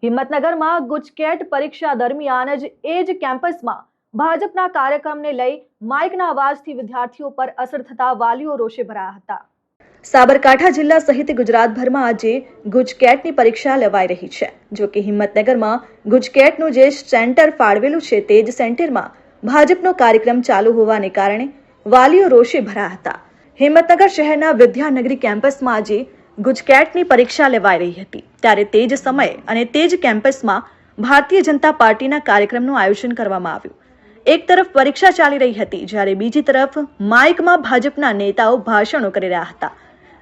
હિંમતનગરમાં ગુજકેટ પરીક્ષા દરમિયાન જ એ જ કેમ્પસમાં ભાજપના કાર્યક્રમને લઈ માઇકના અવાજથી વિદ્યાર્થીઓ પર અસર થતા વાલીઓ રોષે ભરાયા હતા। સાબરકાંઠા જિલ્લા સહિત ગુજરાતભરમાં આજે ગુજકેટની પરીક્ષા લેવાઈ રહી છે। જો કે હિંમતનગરમાં ગુજકેટનું જે સેન્ટર ફાળવેલું છે તે જ સેન્ટરમાં ભાજપનો કાર્યક્રમ ચાલુ હોવાને કારણે વાલીઓ રોષે ભરાયા હતા। હિંમતનગર શહેરના વિદ્યાનગરી કેમ્પસમાં આજે ગુજકેટની પરીક્ષા લેવાઈ રહી હતી, ત્યારે તે જ સમયે અને તે જ કેમ્પસમાં ભારતીય જનતા પાર્ટીના કાર્યક્રમનું આયોજન કરવામાં આવ્યું। એક તરફ પરીક્ષા ચાલી રહી હતી, જ્યારે બીજી તરફ માઇકમાં ભાજપના નેતાઓ ભાષણો કરી રહ્યા હતા,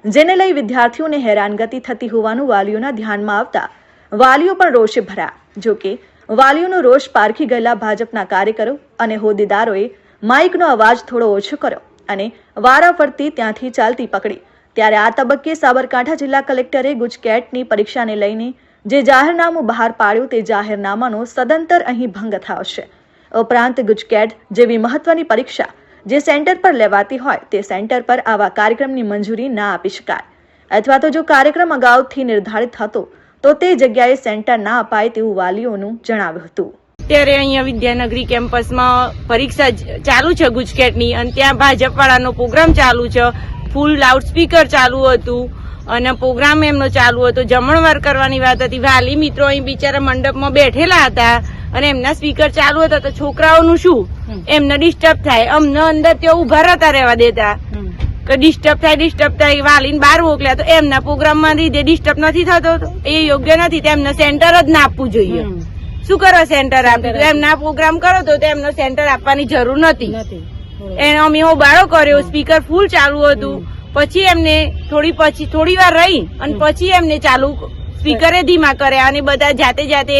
જેને લઈ વિદ્યાર્થીઓને હેરાનગતિ થતી હોવાનું વાલીઓના ધ્યાનમાં આવતા વાલીઓ પણ રોષે ભરાયા। જો કે વાલીઓનો રોષ પારખી ગયેલા ભાજપના કાર્યકરો અને હોદ્દેદારોએ માઇકનો અવાજ થોડો ઓછો કર્યો અને વારાફરતી ત્યાંથી ચાલતી પકડી। ત્યારે આ તબક્કે સાબરકાંઠા જિલ્લા કલેક્ટરે ગુજકેટની પરીક્ષાને લઈને જે જાહેરનામું બહાર પાડ્યું તે જાહેરનામાનો સદંતર અહીં ભંગ થયો છે। ઉપરાંત ગુજકેટ જેવી મહત્વની પરીક્ષા જે સેન્ટર પર લેવાતી હોય તે સેન્ટર પર આવા કાર્યક્રમની મંજૂરી ના આપી શકાય, અથવા તો જો કાર્યક્રમ અગાઉથી નિર્ધારિત હતો તો તે જગ્યાએ સેન્ટર ના અપાય તેવું વાલીઓનું જણાવ્યું હતું। ત્યારે અહીંયા વિદ્યાનગરી કેમ્પસમાં પરીક્ષા ચાલુ છે ગુજકેટની, અને ત્યાં ભાજપ વાળાનો પ્રોગ્રામ ચાલુ છે। ફૂલ લાઉડ સ્પીકર ચાલુ હતું અને પ્રોગ્રામ એમનો ચાલુ હતો। જમણવાર કરવાની વાત હતી। વાલી મિત્રો અહીં બિચારા મંડપમાં બેઠેલા હતા અને એમના સ્પીકર ચાલુ હતા, તો છોકરાઓનું શું, એમને ડિસ્ટર્બ થાય। અમને અંદર ત્યાં ઉભા રહેતા રહેવા દેતા કે ડિસ્ટર્બ થાય। વાલીને બહાર મોકલ્યા તો એમના પ્રોગ્રામમાં લીધે ડિસ્ટર્બ નથી થતો, એ યોગ્ય નથી। તેમને સેન્ટર જ ના આપવું જોઈએ। શું કરો સેન્ટર આપ્યું? એમના પ્રોગ્રામ કરો તો એમને સેન્ટર આપવાની જરૂર નથી। એને અમે ઉબાળો કર્યો, સ્પીકર ફૂલ ચાલુ હતું, પછી એમને થોડી વાર રહી અને પછી એમને ચાલુ સ્પીકરે ધીમા કર્યા અને બધા જાતે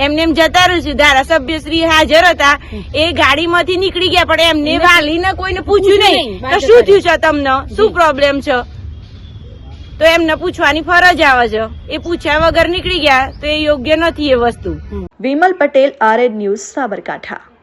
એમને એમ જતા રહ્યું। ધારાસભ્ય શ્રી હાજર હતા, એ ગાડીમાંથી નીકળી ગયા, પણ એમને વાલીને કોઈને પૂછ્યું નહીં તો શું થયું છે, તમને શું પ્રોબ્લેમ છે, તો એમને પૂછવાની ફરજ આવે છે। એ પૂછ્યા વગર નીકળી ગયા તો એ યોગ્ય નથી એ વસ્તુ। Vimal Patel, RN news, Sabarkantha.